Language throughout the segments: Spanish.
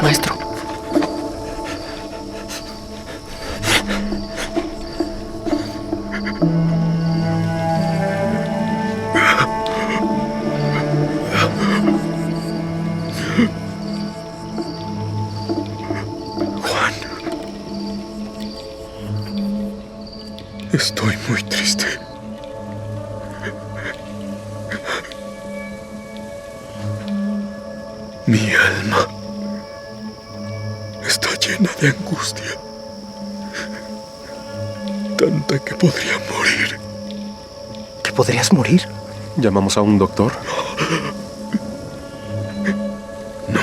Maestro. Juan, estoy muy triste. Mi alma está llena de angustia, tanta que podría morir. ¿Que podrías morir? ¿Llamamos a un doctor? No.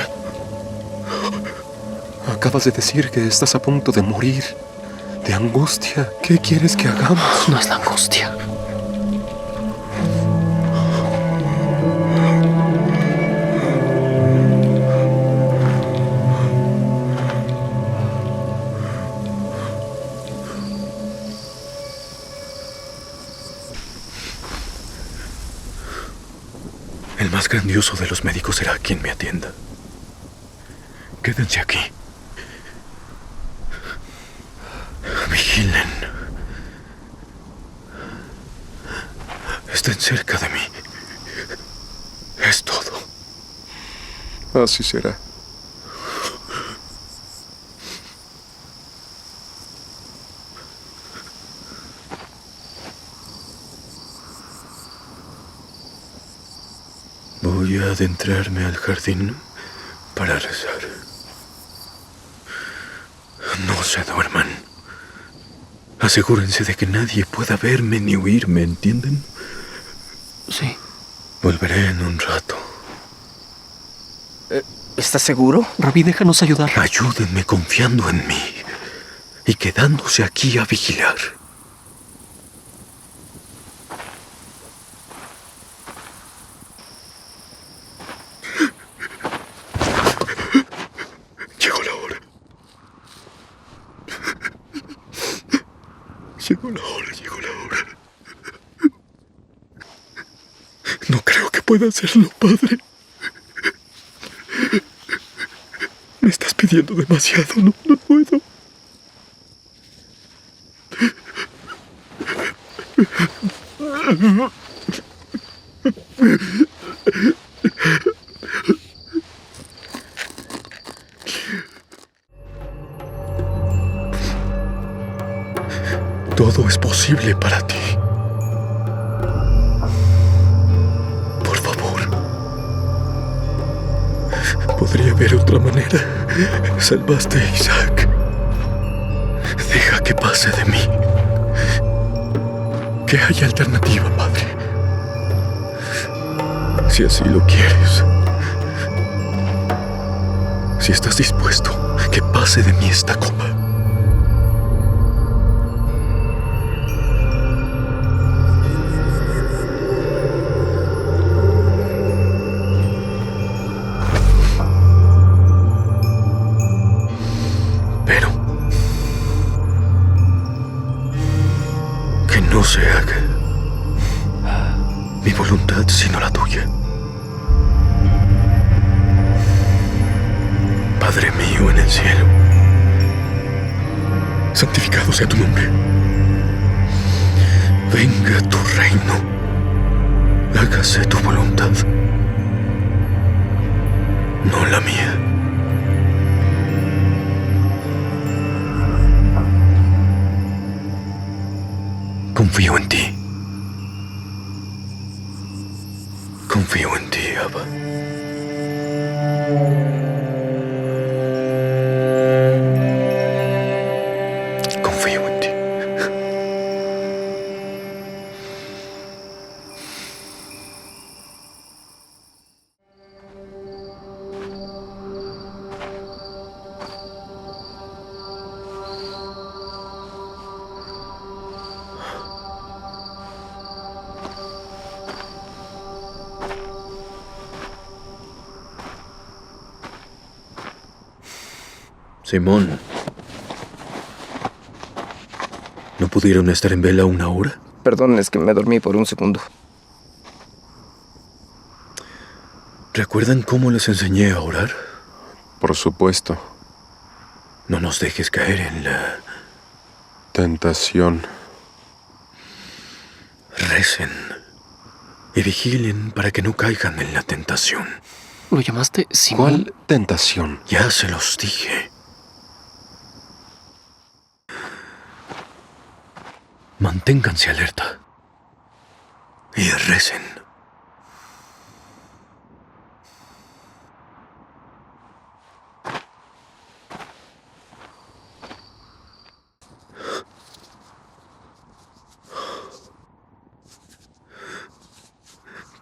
Acabas de decir que estás a punto de morir. De angustia. ¿Qué quieres que hagamos? No es la angustia. El más grandioso de los médicos será quien me atienda. Quédense aquí. Vigilen. Estén cerca de mí. Es todo. Así será. Voy a adentrarme al jardín para rezar. No se duerman. Asegúrense de que nadie pueda verme ni oírme, ¿entienden? Sí. Volveré en un rato. ¿Estás seguro? Rabí, déjanos ayudar. Ayúdenme confiando en mí y quedándose aquí a vigilar. Llegó la hora. Llegó la hora, llegó la hora. No creo que pueda hacerlo, padre. Me estás pidiendo demasiado, no puedo. Todo es posible para ti. Por favor. Podría haber otra manera. Salvaste a Isaac. Deja que pase de mí. Que haya alternativa, padre. Si así lo quieres. Si estás dispuesto, que pase de mí esta copa. Pero que no se haga mi voluntad sino la tuya. Padre mío en el cielo, santificado sea tu nombre. Venga tu reino, hágase tu voluntad, no la mía. Confío en ti. Confío en ti, Abba. Confío en ti. Simón, ¿no pudieron estar en vela una hora? Perdón, es que me dormí por un segundo. ¿Recuerdan cómo les enseñé a orar? Por supuesto. No nos dejes caer en la... Tentación. Recen y vigilen para que no caigan en la tentación. ¿Lo llamaste Simón? ¿Cuál tentación? Ya se los dije. Manténganse alerta y recen.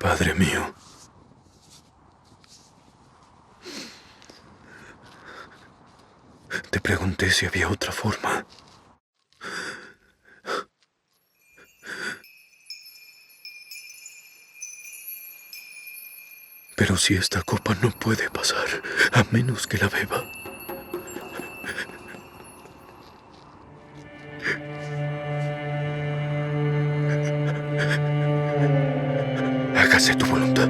Padre mío, te pregunté si había otra forma. Pero si esta copa no puede pasar, a menos que la beba. Hágase tu voluntad.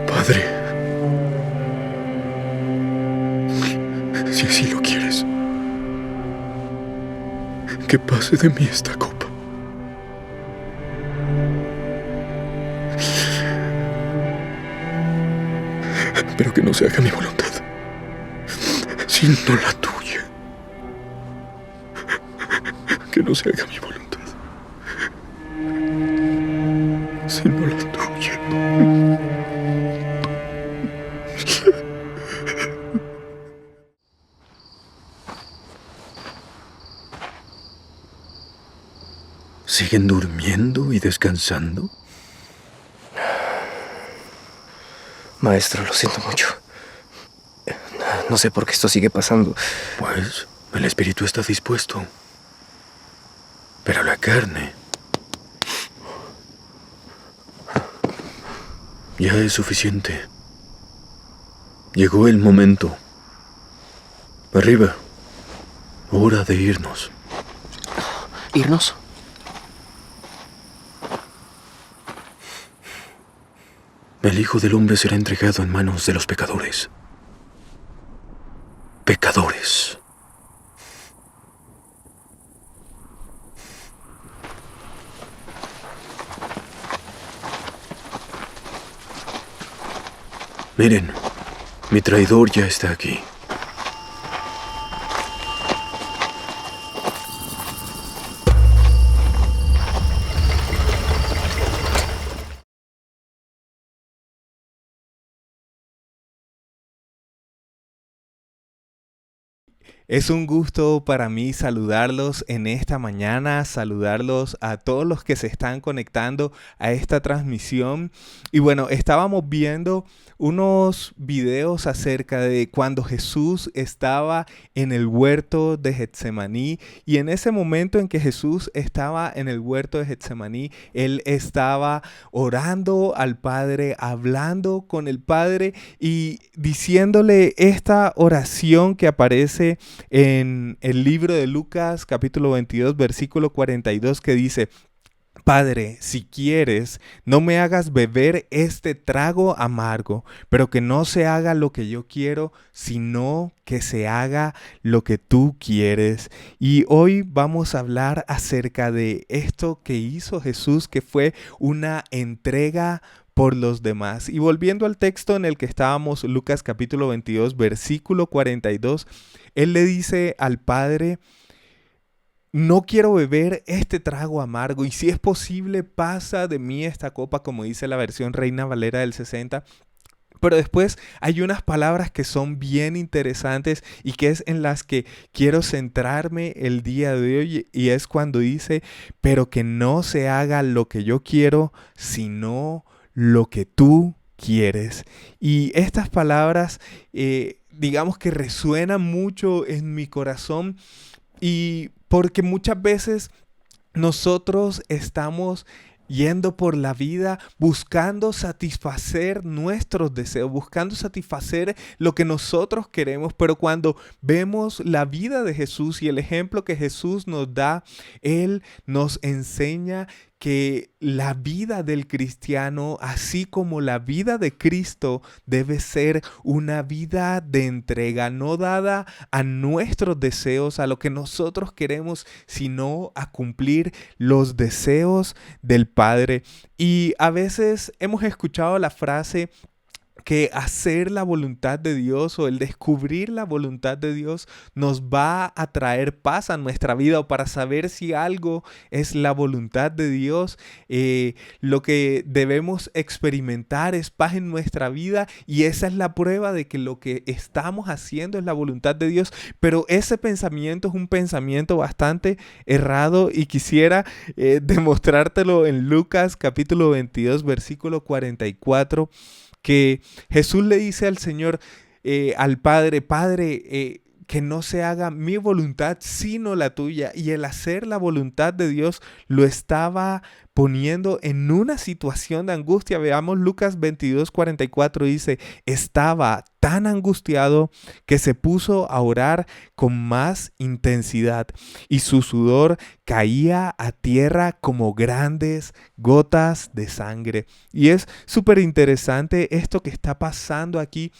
Padre, si así lo quieres, que pase de mí esta copa. Pero que no se haga mi voluntad, sino la tuya. Que no se haga mi voluntad, sino la tuya. ¿Siguen durmiendo y descansando? Maestro, lo siento mucho. No sé por qué esto sigue pasando. Pues el espíritu está dispuesto, pero la carne ya es suficiente. Llegó el momento. Arriba, hora de irnos. ¿Irnos? El Hijo del Hombre será entregado en manos de los pecadores. Pecadores. Miren, mi traidor ya está aquí. Es un gusto para mí saludarlos en esta mañana, saludarlos a todos los que se están conectando a esta transmisión. Y bueno, estábamos viendo unos videos acerca de cuando Jesús estaba en el huerto de Getsemaní, y en ese momento en que Jesús estaba en el huerto de Getsemaní, él estaba orando al Padre, hablando con el Padre y diciéndole esta oración que aparece en el libro de Lucas capítulo 22 versículo 42, que dice: Padre, si quieres, no me hagas beber este trago amargo, pero que no se haga lo que yo quiero, sino que se haga lo que tú quieres. Y hoy vamos a hablar acerca de esto que hizo Jesús, que fue una entrega por los demás. Y volviendo al texto en el que estábamos, Lucas capítulo 22, versículo 42, él le dice al Padre: no quiero beber este trago amargo y si es posible pasa de mí esta copa, como dice la versión Reina Valera del 60. Pero después hay unas palabras que son bien interesantes y que es en las que quiero centrarme el día de hoy y es cuando dice, pero que no se haga lo que yo quiero, sino lo que tú quieres. Y estas palabras, digamos que resuenan mucho en mi corazón y porque muchas veces nosotros estamos yendo por la vida buscando satisfacer nuestros deseos, buscando satisfacer lo que nosotros queremos, pero cuando vemos la vida de Jesús y el ejemplo que Jesús nos da, Él nos enseña que la vida del cristiano, así como la vida de Cristo, debe ser una vida de entrega, no dada a nuestros deseos, a lo que nosotros queremos, sino a cumplir los deseos del Padre. Y a veces hemos escuchado la frase que hacer la voluntad de Dios o el descubrir la voluntad de Dios nos va a traer paz a nuestra vida, o para saber si algo es la voluntad de Dios, lo que debemos experimentar es paz en nuestra vida y esa es la prueba de que lo que estamos haciendo es la voluntad de Dios. Pero ese pensamiento es un pensamiento bastante errado y quisiera demostrártelo en Lucas capítulo 22 versículo 44, que Jesús le dice al Señor, al Padre, Padre, que no se haga mi voluntad sino la tuya. Y el hacer la voluntad de Dios lo estaba poniendo en una situación de angustia. Veamos Lucas 22:44, dice, estaba tan angustiado que se puso a orar con más intensidad y su sudor caía a tierra como grandes gotas de sangre. Y es súper interesante esto que está pasando aquí,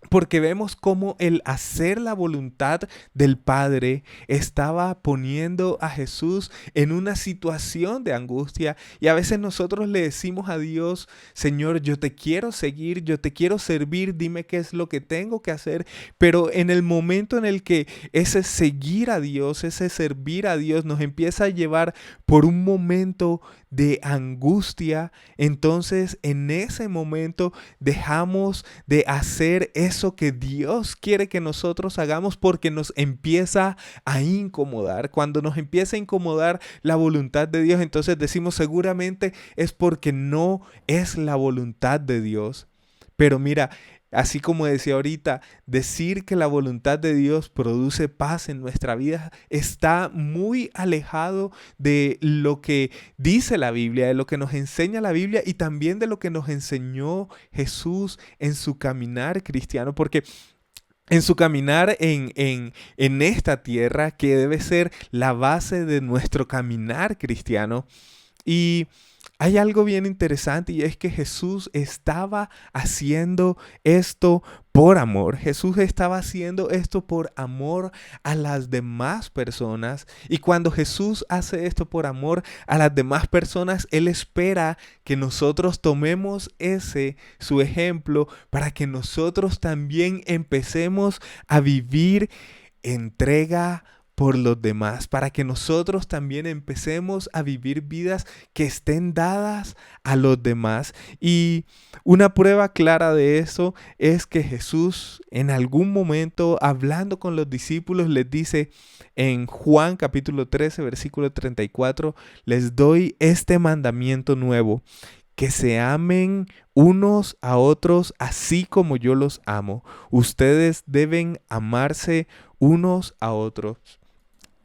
porque vemos cómo el hacer la voluntad del Padre estaba poniendo a Jesús en una situación de angustia. Y a veces nosotros le decimos a Dios, Señor, yo te quiero seguir, yo te quiero servir, dime qué es lo que tengo que hacer. Pero en el momento en el que ese seguir a Dios, ese servir a Dios nos empieza a llevar por un momento de angustia, entonces en ese momento dejamos de hacer eso que Dios quiere que nosotros hagamos porque nos empieza a incomodar. Cuando nos empieza a incomodar la voluntad de Dios, entonces decimos seguramente es porque no es la voluntad de Dios. Pero mira, así como decía ahorita, decir que la voluntad de Dios produce paz en nuestra vida está muy alejado de lo que dice la Biblia, de lo que nos enseña la Biblia y también de lo que nos enseñó Jesús en su caminar cristiano, porque en su caminar en esta tierra, que debe ser la base de nuestro caminar cristiano. Y hay algo bien interesante y es que Jesús estaba haciendo esto por amor. Jesús estaba haciendo esto por amor a las demás personas. Y cuando Jesús hace esto por amor a las demás personas, Él espera que nosotros tomemos su ejemplo, para que nosotros también empecemos a vivir entrega por los demás, para que nosotros también empecemos a vivir vidas que estén dadas a los demás. Y una prueba clara de eso es que Jesús en algún momento, hablando con los discípulos, les dice en Juan capítulo 13 versículo 34, les doy este mandamiento nuevo, que se amen unos a otros así como yo los amo. Ustedes deben amarse unos a otros.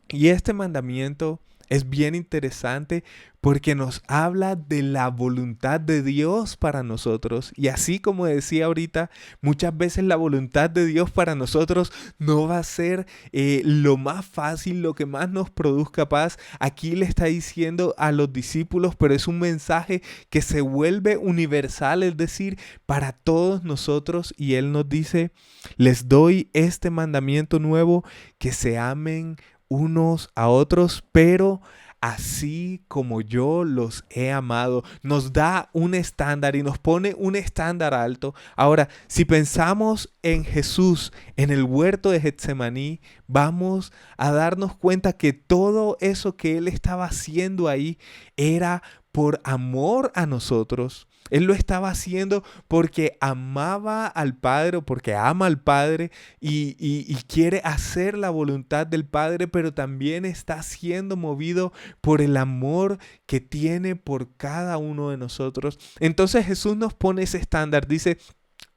Y este mandamiento es bien interesante porque nos habla de la voluntad de Dios para nosotros. Y así como decía ahorita, muchas veces la voluntad de Dios para nosotros no va a ser lo más fácil, lo que más nos produzca paz. Aquí le está diciendo a los discípulos, pero es un mensaje que se vuelve universal, es decir, para todos nosotros. Y Él nos dice, les doy este mandamiento nuevo, que se amen unos a otros, pero así como yo los he amado. Nos da un estándar y nos pone un estándar alto. Ahora, si pensamos en Jesús en el huerto de Getsemaní, vamos a darnos cuenta que todo eso que Él estaba haciendo ahí era por amor a nosotros. Él lo estaba haciendo porque amaba al Padre o porque ama al Padre y quiere hacer la voluntad del Padre, pero también está siendo movido por el amor que tiene por cada uno de nosotros. Entonces Jesús nos pone ese estándar, dice: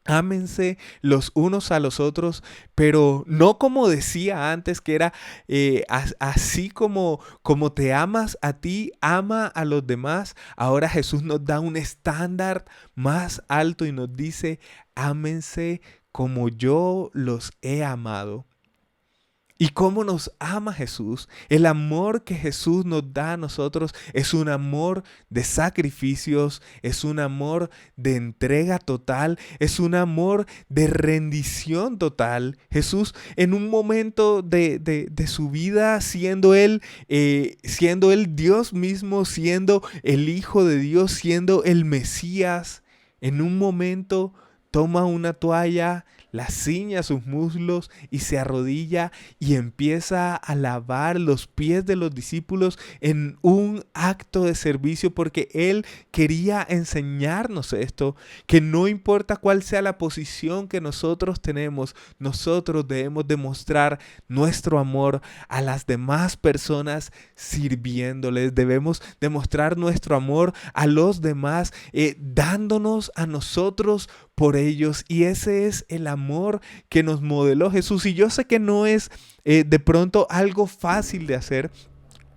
ámense los unos a los otros, pero no como decía antes, que era así como te amas a ti, ama a los demás. Ahora Jesús nos da un estándar más alto y nos dice: ámense como yo los he amado. ¿Y cómo nos ama Jesús? El amor que Jesús nos da a nosotros es un amor de sacrificios, es un amor de entrega total, es un amor de rendición total. Jesús, en un momento de su vida, siendo Él Dios mismo, siendo el Hijo de Dios, siendo el Mesías, en un momento toma una toalla, la ciña a sus muslos y se arrodilla y empieza a lavar los pies de los discípulos en un acto de servicio, porque Él quería enseñarnos esto, que no importa cuál sea la posición que nosotros tenemos, nosotros debemos demostrar nuestro amor a las demás personas sirviéndoles. Debemos demostrar nuestro amor a los demás, dándonos a nosotros por ellos, y ese es el amor que nos modeló Jesús. Y yo sé que no es de pronto algo fácil de hacer,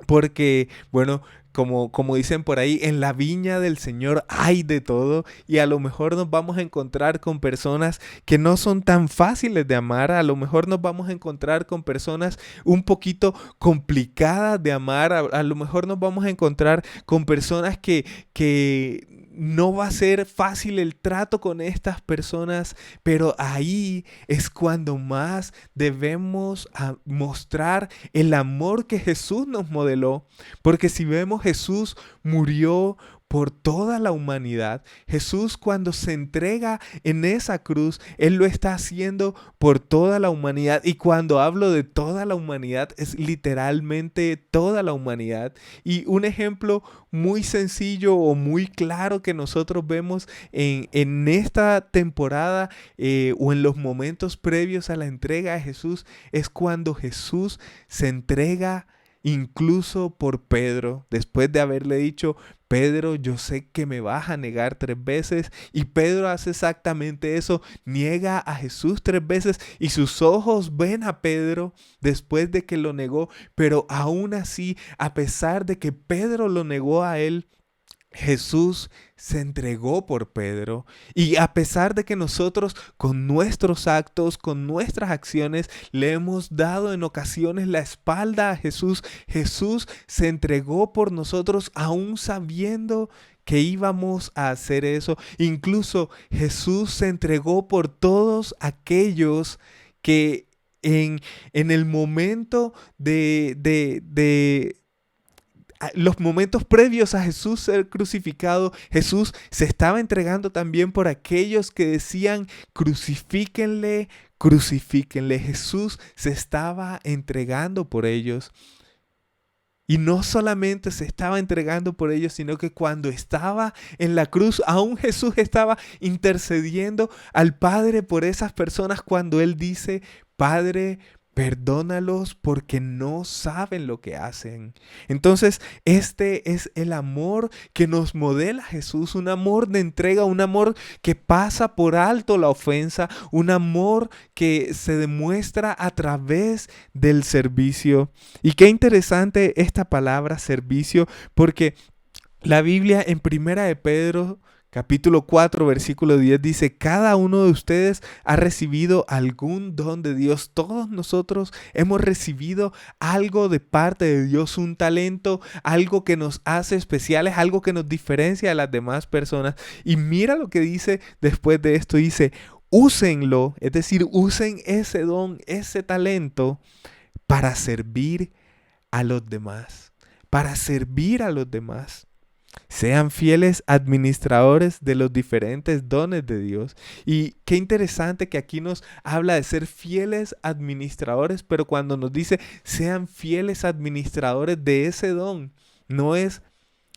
porque bueno, como dicen por ahí, en la viña del Señor hay de todo, y a lo mejor nos vamos a encontrar con personas que no son tan fáciles de amar. A lo mejor nos vamos a encontrar con personas un poquito complicadas de amar. A lo mejor nos vamos a encontrar con personas que no va a ser fácil el trato con estas personas, pero ahí es cuando más debemos mostrar el amor que Jesús nos modeló. Porque si vemos, Jesús murió por toda la humanidad. Jesús, cuando se entrega en esa cruz, Él lo está haciendo por toda la humanidad. Y cuando hablo de toda la humanidad, es literalmente toda la humanidad. Y un ejemplo muy sencillo o muy claro que nosotros vemos en esta temporada o en los momentos previos a la entrega de Jesús, es cuando Jesús se entrega incluso por Pedro, después de haberle dicho: Pedro, yo sé que me vas a negar 3 veces. Y Pedro hace exactamente eso, niega a Jesús 3 veces, y sus ojos ven a Pedro después de que lo negó. Pero aún así, a pesar de que Pedro lo negó a él, Jesús se entregó por Pedro. Y a pesar de que nosotros con nuestros actos, con nuestras acciones, le hemos dado en ocasiones la espalda a Jesús, Jesús se entregó por nosotros aún sabiendo que íbamos a hacer eso. Incluso Jesús se entregó por todos aquellos que en el momento los momentos previos a Jesús ser crucificado, Jesús se estaba entregando también por aquellos que decían: crucifíquenle, crucifíquenle. Jesús se estaba entregando por ellos. Y no solamente se estaba entregando por ellos, sino que cuando estaba en la cruz, aún Jesús estaba intercediendo al Padre por esas personas, cuando Él dice: Padre, perdónalos porque no saben lo que hacen. Entonces, este es el amor que nos modela Jesús, un amor de entrega, un amor que pasa por alto la ofensa, un amor que se demuestra a través del servicio. Y qué interesante esta palabra servicio, porque la Biblia en 1 de Pedro capítulo 4, versículo 10 dice: cada uno de ustedes ha recibido algún don de Dios. Todos nosotros hemos recibido algo de parte de Dios, un talento, algo que nos hace especiales, algo que nos diferencia de las demás personas. Y mira lo que dice después de esto, dice: úsenlo, es decir, usen ese don, ese talento para servir a los demás. para servir a los demás. Sean fieles administradores de los diferentes dones de Dios. Y qué interesante que aquí nos habla de ser fieles administradores, pero cuando nos dice sean fieles administradores de ese don, no es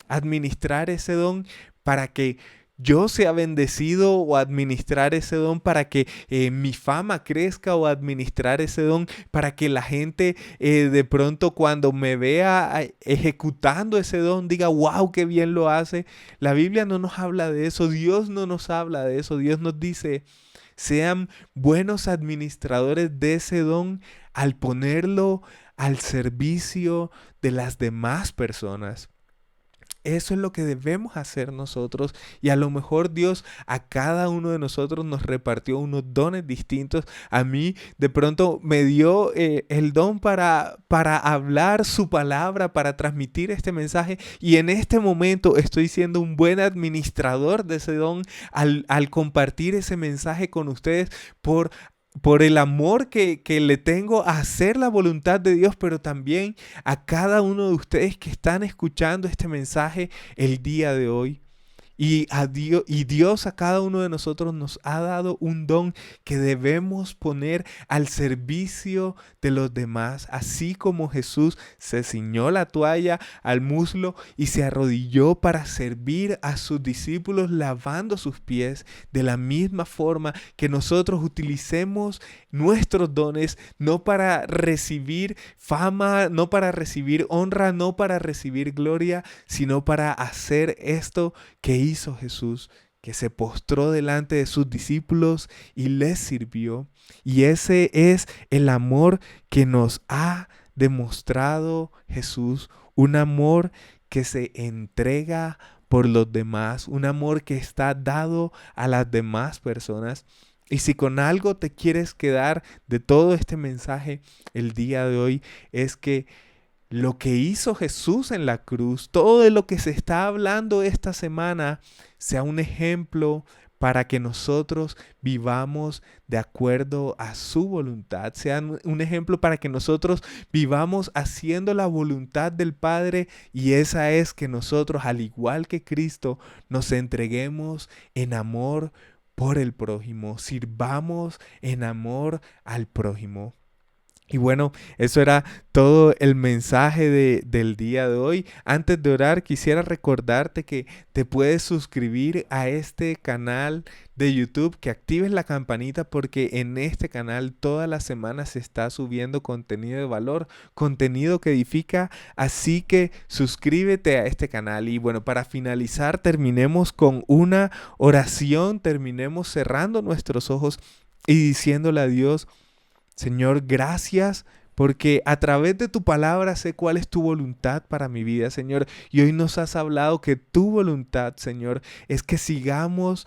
administrar ese don para que yo sea bendecido o administrar ese don para que mi fama crezca o administrar ese don para que la gente de pronto cuando me vea ejecutando ese don diga, wow, qué bien lo hace. La Biblia no nos habla de eso, Dios no nos habla de eso. Dios nos dice, sean buenos administradores de ese don al ponerlo al servicio de las demás personas. Eso es lo que debemos hacer nosotros, y a lo mejor Dios a cada uno de nosotros nos repartió unos dones distintos. A mí de pronto me dio el don para hablar su palabra, para transmitir este mensaje, y en este momento estoy siendo un buen administrador de ese don al compartir ese mensaje con ustedes por el amor que le tengo a hacer la voluntad de Dios, pero también a cada uno de ustedes que están escuchando este mensaje el día de hoy. Y Dios a cada uno de nosotros nos ha dado un don que debemos poner al servicio de los demás, así como Jesús se ciñó la toalla al muslo y se arrodilló para servir a sus discípulos lavando sus pies. De la misma forma que nosotros utilicemos nuestros dones no para recibir fama, no para recibir honra, no para recibir gloria, sino para hacer esto que hizo Jesús, que se postró delante de sus discípulos y les sirvió. Y ese es el amor que nos ha demostrado Jesús, un amor que se entrega por los demás, un amor que está dado a las demás personas. Y si con algo te quieres quedar de todo este mensaje el día de hoy, es que lo que hizo Jesús en la cruz, todo de lo que se está hablando esta semana, sea un ejemplo para que nosotros vivamos de acuerdo a su voluntad, sea un ejemplo para que nosotros vivamos haciendo la voluntad del Padre, y esa es que nosotros, al igual que Cristo, nos entreguemos en amor por el prójimo, sirvamos en amor al prójimo. Y bueno, eso era todo el mensaje del día de hoy. Antes de orar, quisiera recordarte que te puedes suscribir a este canal de YouTube, que actives la campanita, porque en este canal todas las semanas se está subiendo contenido de valor, contenido que edifica, así que suscríbete a este canal. Y bueno, para finalizar, terminemos con una oración, terminemos cerrando nuestros ojos y diciéndole a Dios: Señor, gracias porque a través de tu palabra sé cuál es tu voluntad para mi vida, Señor. Y hoy nos has hablado que tu voluntad, Señor, es que sigamos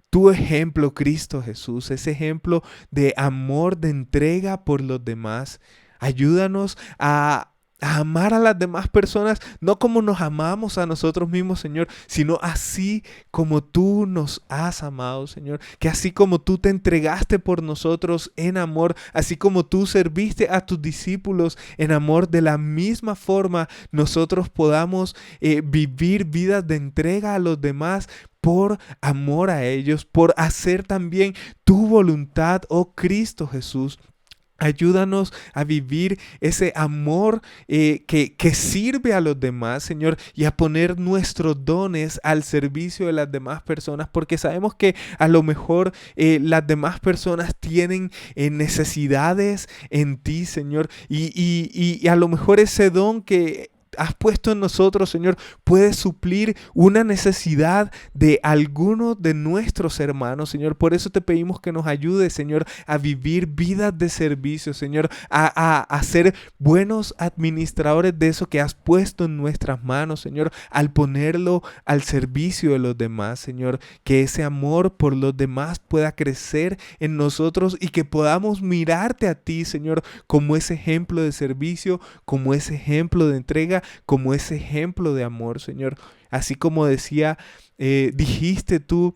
tu ejemplo, Cristo Jesús, ese ejemplo de amor, de entrega por los demás. Ayúdanos a amar a las demás personas, no como nos amamos a nosotros mismos, Señor, sino así como tú nos has amado, Señor. Que así como tú te entregaste por nosotros en amor, así como tú serviste a tus discípulos en amor, de la misma forma nosotros podamos vivir vidas de entrega a los demás por amor a ellos, por hacer también tu voluntad, oh Cristo Jesús. Ayúdanos a vivir ese amor que sirve a los demás, Señor, y a poner nuestros dones al servicio de las demás personas, porque sabemos que a lo mejor las demás personas tienen necesidades en ti, Señor, y a lo mejor ese don que has puesto en nosotros, Señor, puede suplir una necesidad de alguno de nuestros hermanos, Señor. Por eso te pedimos que nos ayudes, Señor, a vivir vidas de servicio, Señor, a ser buenos administradores de eso que has puesto en nuestras manos, Señor, al ponerlo al servicio de los demás, Señor. Que ese amor por los demás pueda crecer en nosotros y que podamos mirarte a ti, Señor, como ese ejemplo de servicio, como ese ejemplo de entrega, como ese ejemplo de amor, Señor. Así como dijiste tú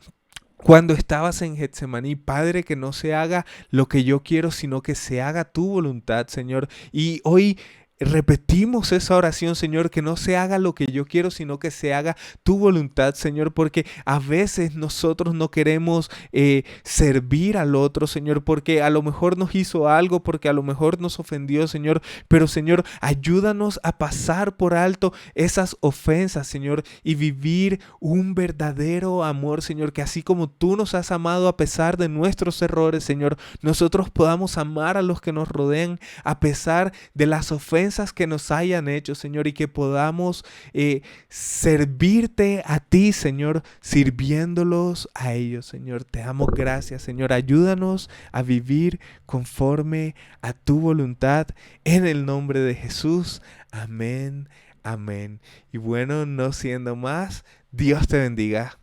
cuando estabas en Getsemaní: Padre, que no se haga lo que yo quiero, sino que se haga tu voluntad, Señor. Y hoy repetimos esa oración, Señor, que no se haga lo que yo quiero, sino que se haga tu voluntad, Señor, porque a veces nosotros no queremos servir al otro, Señor, porque a lo mejor nos hizo algo, porque a lo mejor nos ofendió, Señor, pero Señor, ayúdanos a pasar por alto esas ofensas, Señor, y vivir un verdadero amor, Señor, que así como tú nos has amado a pesar de nuestros errores, Señor, nosotros podamos amar a los que nos rodean a pesar de las ofensas que nos hayan hecho, Señor, y que podamos servirte a ti, Señor, sirviéndolos a ellos, Señor. Te damos gracias, Señor. Ayúdanos a vivir conforme a tu voluntad en el nombre de Jesús. Amén, amén. Y bueno, no siendo más, Dios te bendiga.